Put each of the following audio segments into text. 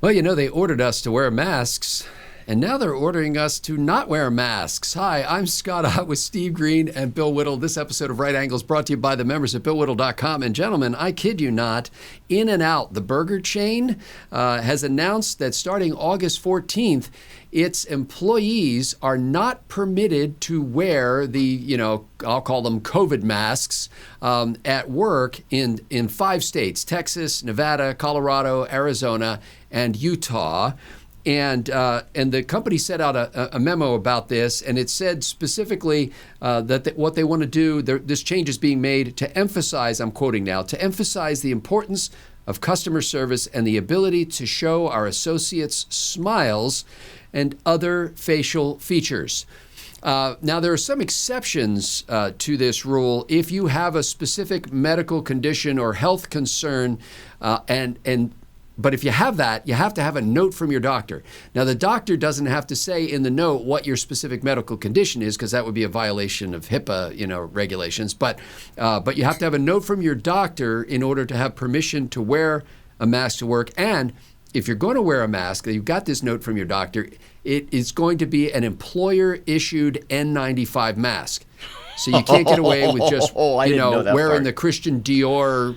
Well, they ordered us to wear masks, and now they're ordering us to not wear masks. Hi, I'm Scott Ott with Steve Green and Bill Whittle. This episode of Right Angles brought to you by the members at BillWhittle.com. And gentlemen, I kid you not, In-N-Out, the burger chain, has announced that starting August 14th, its employees are not permitted to wear the, I'll call them COVID masks at work in 5 states: Texas, Nevada, Colorado, Arizona, and Utah. And the company set out a memo about this, and it said specifically that what they want to do, this change is being made to emphasize, I'm quoting now, to emphasize the importance of customer service and the ability to show our associates smiles and other facial features. Now, there are some exceptions to this rule. If you have a specific medical condition or health concern, but if you have that, you have to have a note from your doctor. Now, the doctor doesn't have to say in the note what your specific medical condition is, because that would be a violation of HIPAA, regulations. But you have to have a note from your doctor in order to have permission to wear a mask to work. And if you're going to wear a mask, you've got this note from your doctor, it is going to be an employer-issued N95 mask. So you can't get away with just, wearing the Christian Dior,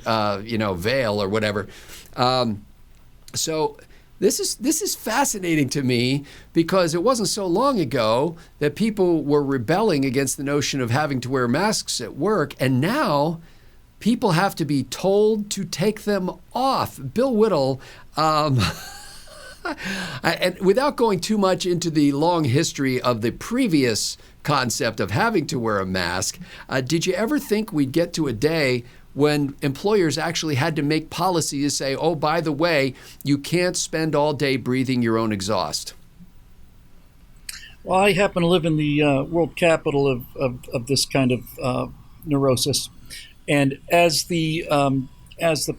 veil or whatever. So this is fascinating to me, because it wasn't so long ago that people were rebelling against the notion of having to wear masks at work, and now people have to be told to take them off. Bill Whittle, and without going too much into the long history of the previous concept of having to wear a mask, did you ever think we'd get to a day when employers actually had to make policies to say, oh, by the way, you can't spend all day breathing your own exhaust? Well, I happen to live in the world capital of this kind of neurosis. And as the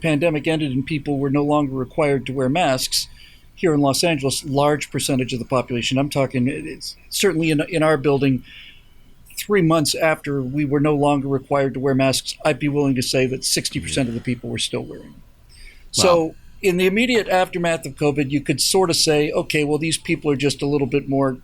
pandemic ended and people were no longer required to wear masks, here in Los Angeles, large percentage of the population, I'm talking, it's certainly in our building, 3 months after we were no longer required to wear masks, I'd be willing to say that 60% of the people were still wearing them. So in the immediate aftermath of COVID, you could sort of say, okay, well, these people are just a little bit more,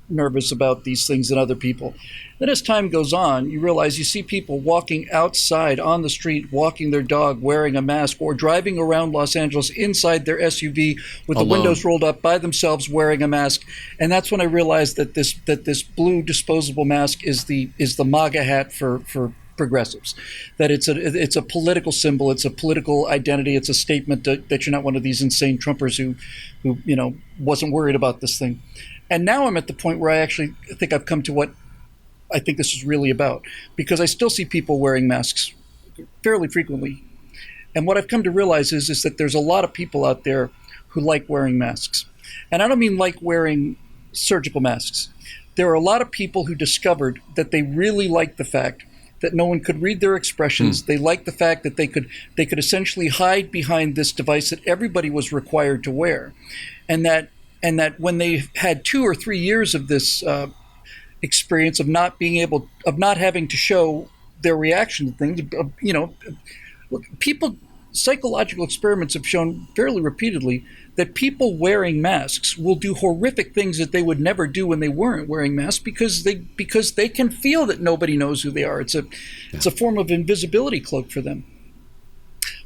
nervous about these things than other people. Then as time goes on, you realize you see people walking outside on the street, walking their dog, wearing a mask, or driving around Los Angeles inside their SUV with the windows rolled up by themselves, wearing a mask. And that's when I realized that this blue disposable mask is the MAGA hat for progressives, that it's a political symbol, it's a political identity, it's a statement that you're not one of these insane Trumpers who wasn't worried about this thing. And now I'm at the point where I actually think I've come to what I think this is really about, because I still see people wearing masks fairly frequently. And what I've come to realize is that there's a lot of people out there who like wearing masks. And I don't mean like wearing surgical masks. There are a lot of people who discovered that they really like the fact that no one could read their expressions. They liked the fact that they could essentially hide behind this device that everybody was required to wear, and that when they had 2 or 3 years of this experience of not having to show their reaction to things, psychological experiments have shown fairly repeatedly that people wearing masks will do horrific things that they would never do when they weren't wearing masks, because they can feel that nobody knows who they are. It's a form of invisibility cloak for them.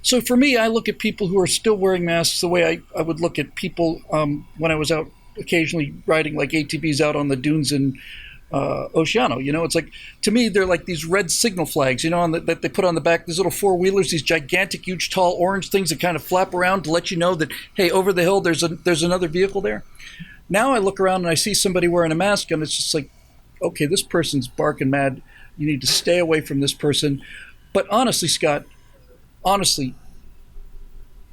So for me, I look at people who are still wearing masks the way I would look at people when I was out occasionally riding like ATVs out on the dunes in Oceano. It's like, to me, they're like these red signal flags, that they put on the back, these little 4-wheelers, these gigantic, huge, tall orange things that kind of flap around to let you know that, hey, over the hill, there's another vehicle there. Now I look around and I see somebody wearing a mask, and it's just like, okay, this person's barking mad. You need to stay away from this person. But honestly, Scott,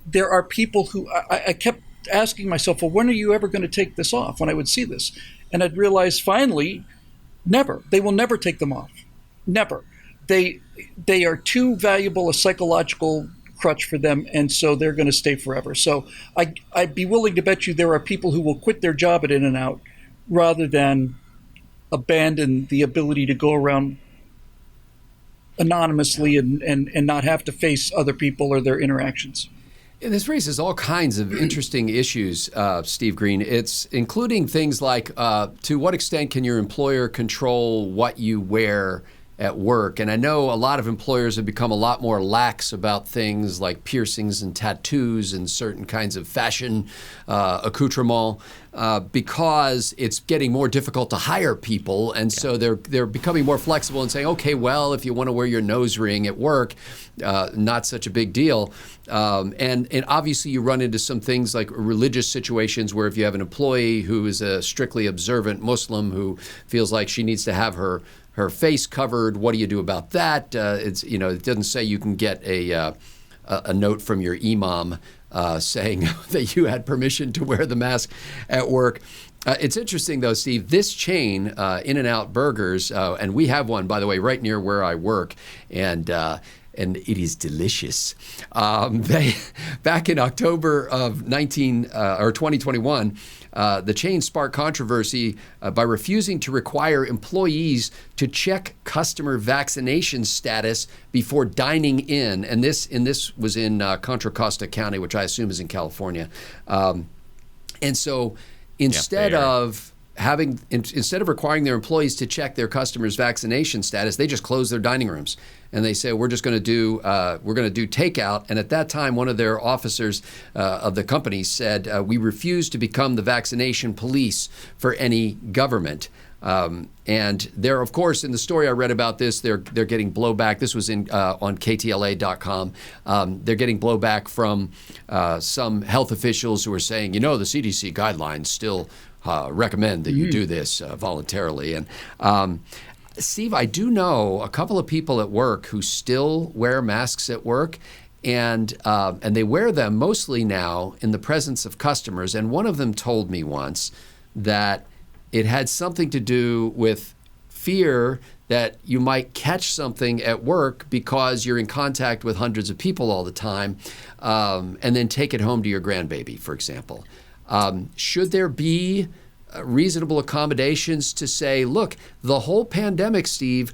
there are people who I kept asking myself, well, when are you ever going to take this off, when I would see this? And I'd realize finally, never. They will never take them off. Never. They are too valuable a psychological crutch for them, and so they're going to stay forever. So I'd be willing to bet you there are people who will quit their job at In-N-Out rather than abandon the ability to go around anonymously and not have to face other people or their interactions. This raises all kinds of interesting issues, Steve Green. It's including things like to what extent can your employer control what you wear at work? And I know a lot of employers have become a lot more lax about things like piercings and tattoos and certain kinds of fashion accoutrement because it's getting more difficult to hire people. And so they're becoming more flexible and saying, okay, well, if you want to wear your nose ring at work, not such a big deal. And obviously you run into some things like religious situations where if you have an employee who is a strictly observant Muslim who feels like she needs to have her face covered, what do you do about that? It doesn't say you can get a note from your imam saying that you had permission to wear the mask at work. It's interesting, though, Steve, this chain, In-N-Out Burgers, and we have one, by the way, right near where I work, and it is delicious. They back in October of 2021, the chain sparked controversy by refusing to require employees to check customer vaccination status before dining in, and this was in Contra Costa County, which I assume is in California. And so instead of requiring their employees to check their customers' vaccination status, they just close their dining rooms and they say we're going to do takeout. And at that time, one of their officers of the company said, "We refuse to become the vaccination police for any government." And they're, of course, in the story I read about this, they're getting blowback. This was on KTLA.com. They're getting blowback from some health officials who are saying, the CDC guidelines still recommend that you do this voluntarily. And Steve, I do know a couple of people at work who still wear masks at work, and they wear them mostly now in the presence of customers. And one of them told me once that it had something to do with fear that you might catch something at work because you're in contact with hundreds of people all the time, and then take it home to your grandbaby, for example. Should there be reasonable accommodations to say, look, the whole pandemic, Steve,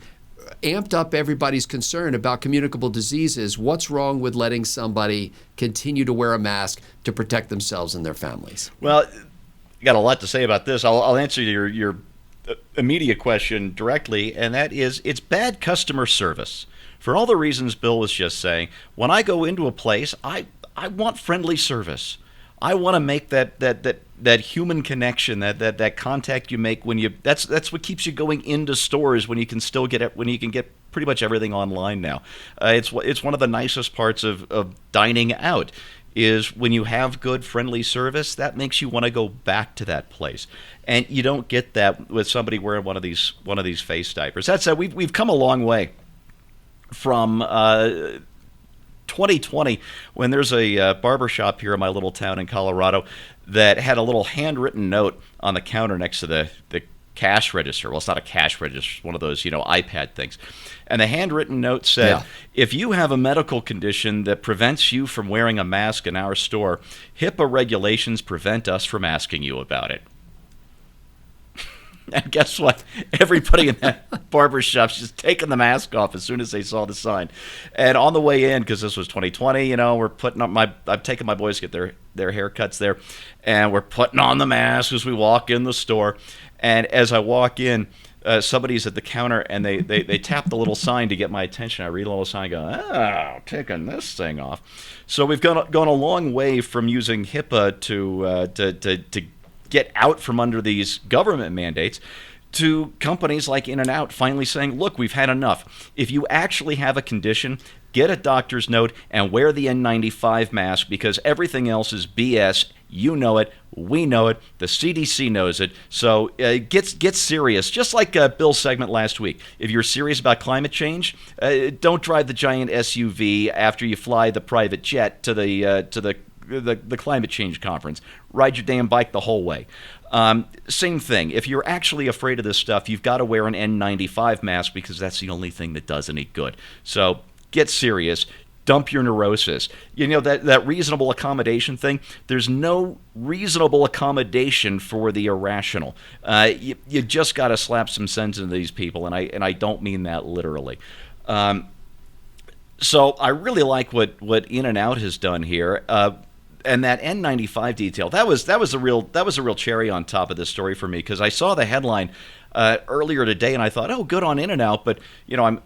amped up everybody's concern about communicable diseases. What's wrong with letting somebody continue to wear a mask to protect themselves and their families? Well, you got a lot to say about this. I'll answer your immediate question directly, and that is it's bad customer service. For all the reasons Bill was just saying, when I go into a place, I want friendly service. I want to make that human connection, that contact you make when you. That's what keeps you going into stores when you can still get it, when you can get pretty much everything online now. It's one of the nicest parts of dining out is when you have good friendly service. That makes you want to go back to that place, and you don't get that with somebody wearing one of these face diapers. That said, we've come a long way from 2020, when there's a barber shop here in my little town in Colorado that had a little handwritten note on the counter next to the cash register. Well, it's not a cash register, it's one of those, iPad things. And the handwritten note said, If you have a medical condition that prevents you from wearing a mask in our store, HIPAA regulations prevent us from asking you about it. And guess what? Everybody in that barber shop's just taking the mask off as soon as they saw the sign. And on the way in, because this was 2020, we're putting up I'm taking my boys to get their haircuts there, and we're putting on the mask as we walk in the store. And as I walk in, somebody's at the counter, and they tap the little sign to get my attention. I read a little sign, go, taking this thing off. So we've gone a long way from using HIPAA to get out from under these government mandates to companies like In-N-Out finally saying, look, we've had enough. If you actually have a condition, get a doctor's note and wear the N95 mask, because everything else is BS. You know it. We know it. The CDC knows it. So get serious. Just like Bill's segment last week. If you're serious about climate change, don't drive the giant SUV after you fly the private jet to the climate change conference. Ride your damn bike the whole way. Same thing. If you're actually afraid of this stuff, you've got to wear an N95 mask, because that's the only thing that does any good. So get serious. Dump your neurosis. That reasonable accommodation thing, there's no reasonable accommodation for the irrational. You just got to slap some sense into these people, and I don't mean that literally. So I really like what In-N-Out has done here. And that N95 detail, that was a real cherry on top of this story for me, because I saw the headline earlier today and I thought, oh, good on In-N-Out, but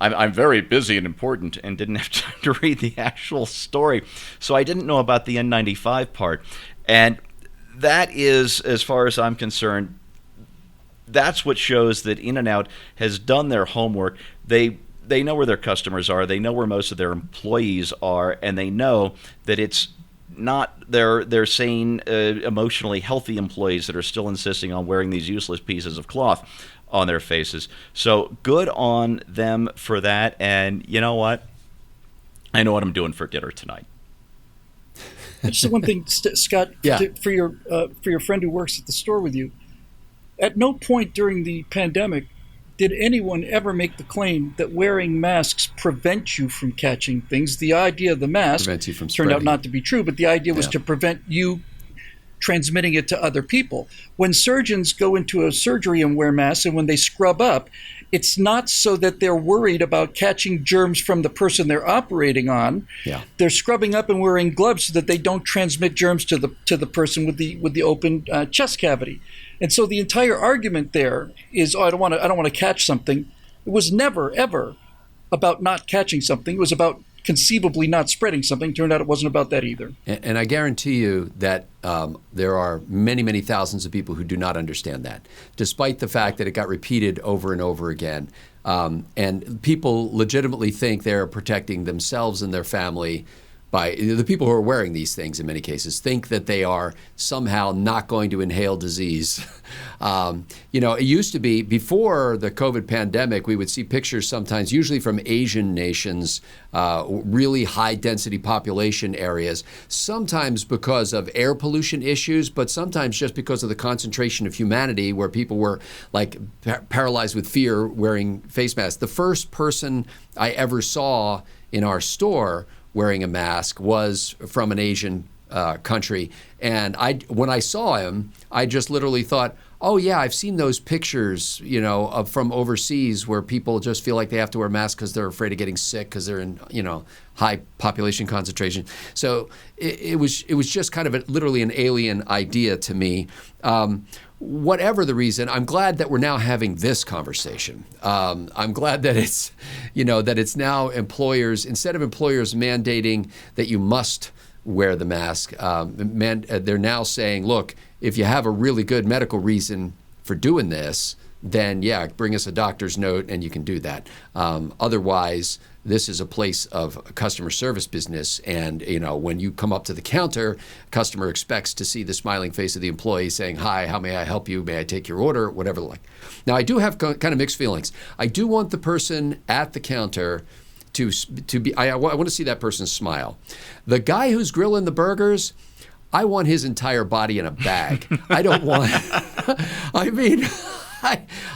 I'm very busy and important and didn't have time to read the actual story, so I didn't know about the N95 part. And that is, as far as I'm concerned, that's what shows that In-N-Out has done their homework. They know where their customers are, they know where most of their employees are, and they know that it's not their sane, emotionally healthy employees that are still insisting on wearing these useless pieces of cloth on their faces. So good on them for that. And you know what? I know what I'm doing for dinner tonight. Just one thing, Scott, Yeah. for your friend who works at the store with you. At no point during the pandemic did anyone ever make the claim that wearing masks prevent you from catching things. The idea of the mask Prevents you from turned out spreading not to be true, but the idea was to prevent you transmitting it to other people. When surgeons go into a surgery and wear masks, and when they scrub up, it's not so that they're worried about catching germs from the person they're operating on. Yeah. They're scrubbing up and wearing gloves so that they don't transmit germs to the person with the open chest cavity. And so the entire argument there is, I don't want to catch something. It was never ever about not catching something. It was about conceivably not spreading something. Turned out it wasn't about that either. And I guarantee you that there are many, many thousands of people who do not understand that, despite the fact that it got repeated over and over again. And people legitimately think they're protecting themselves and their family by the people who are wearing these things, in many cases, think that they are somehow not going to inhale disease. It used to be, before the COVID pandemic, we would see pictures sometimes, usually from Asian nations, really high density population areas, sometimes because of air pollution issues, but sometimes just because of the concentration of humanity, where people were like paralyzed with fear wearing face masks. The first person I ever saw in our store wearing a mask was from an Asian country. And when I saw him, I just literally thought, oh yeah, I've seen those pictures, from overseas where people just feel like they have to wear masks because they're afraid of getting sick because they're in, high population concentration. So it was just kind of literally an alien idea to me. Whatever the reason, I'm glad that we're now having this conversation. I'm glad that it's now employers, instead of employers mandating that you must wear the mask, they're now saying, look, if you have a really good medical reason for doing this, then yeah, bring us a doctor's note and you can do that. Otherwise, this is a place of customer service business, and when you come up to the counter, customer expects to see the smiling face of the employee saying, "Hi, how may I help you? May I take your order?" Whatever like. Now, I do have kind of mixed feelings. I do want the person at the counter to be. I want to see that person smile. The guy who's grilling the burgers, I want his entire body in a bag. I don't want. I mean.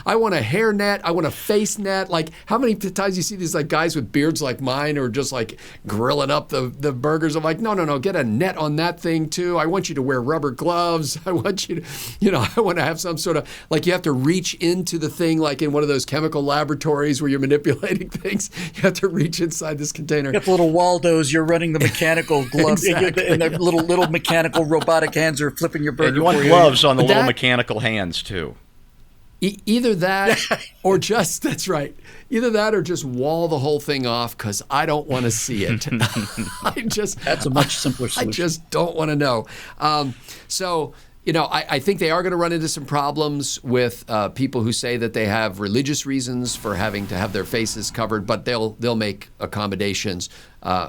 I want a hair net. I want a face net. Like, how many times you see these like guys with beards like mine or just like grilling up the burgers? I'm like, no, get a net on that thing too. I want you to wear rubber gloves. I want you to, I want to have some sort of, like, you have to reach into the thing like in one of those chemical laboratories where you're manipulating things. You have to reach inside this container. You got the little Waldos. You're running the mechanical gloves, Exactly. and the little mechanical robotic hands are flipping your burger. And you want gloves on the little mechanical hands too. Either that or just, that's right. Either that or just wall the whole thing off because I don't want to see it. That's a much simpler solution. I just don't want to know. I think they are going to run into some problems with people who say that they have religious reasons for having to have their faces covered, but they'll make accommodations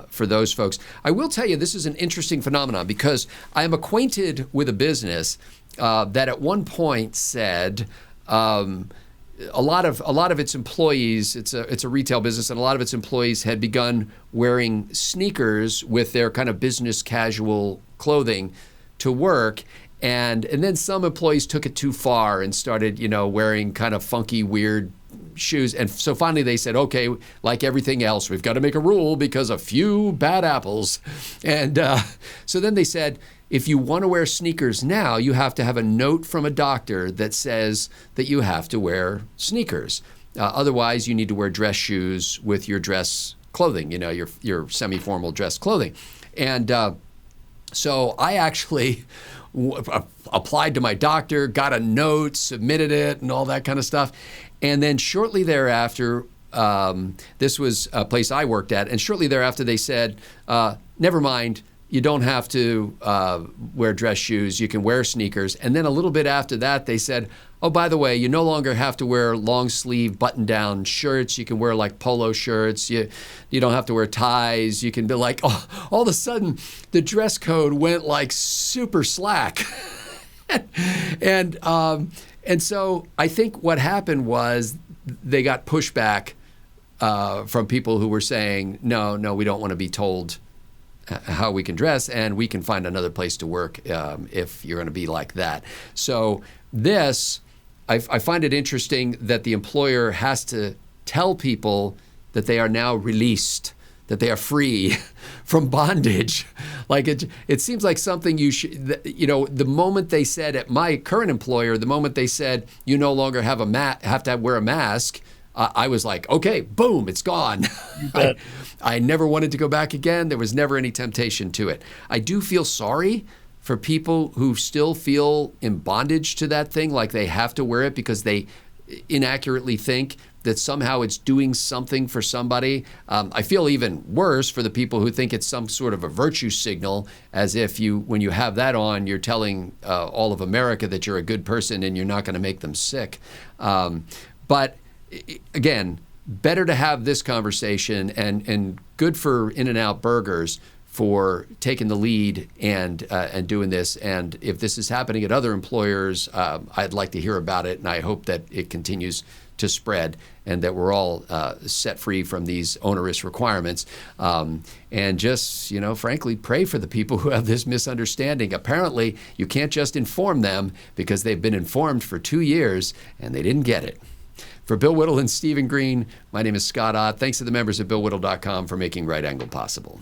for those folks. I will tell you, this is an interesting phenomenon because I am acquainted with a business that at one point said, a lot of its employees, it's a retail business, and a lot of its employees had begun wearing sneakers with their kind of business casual clothing to work. And then some employees took it too far and started, wearing kind of funky, weird shoes. And so finally they said, okay, like everything else, we've got to make a rule because a few bad apples. And so then they said, if you want to wear sneakers now, you have to have a note from a doctor that says that you have to wear sneakers. Otherwise, you need to wear dress shoes with your dress clothing, your semi-formal dress clothing. And so I actually applied to my doctor, got a note, submitted it, and all that kind of stuff. And then shortly thereafter, this was a place I worked at, and shortly thereafter they said, never mind, you don't have to wear dress shoes, you can wear sneakers. And then a little bit after that, they said, oh, by the way, you no longer have to wear long sleeve button down shirts. You can wear like polo shirts. You don't have to wear ties. You can be like, oh, all of a sudden the dress code went like super slack. And so I think what happened was they got pushback from people who were saying, no, we don't want to be told how we can dress, and we can find another place to work if you're going to be like that. So this, I find it interesting that the employer has to tell people that they are now released, that they are free from bondage. Like it seems like something you should, the moment they said at my current employer, the moment they said you no longer have to wear a mask, I was like, okay, boom, it's gone. I never wanted to go back again. There was never any temptation to it. I do feel sorry for people who still feel in bondage to that thing, like they have to wear it because they inaccurately think that somehow it's doing something for somebody. I feel even worse for the people who think it's some sort of a virtue signal, as if when you have that on, you're telling all of America that you're a good person and you're not going to make them sick. But again, better to have this conversation, and good for In-N-Out Burgers for taking the lead and doing this. And if this is happening at other employers, I'd like to hear about it, and I hope that it continues to spread and that we're all set free from these onerous requirements. And just, frankly, pray for the people who have this misunderstanding. Apparently, you can't just inform them because they've been informed for 2 years and they didn't get it. For Bill Whittle and Stephen Green, my name is Scott Ott. Thanks to the members at BillWhittle.com for making Right Angle possible.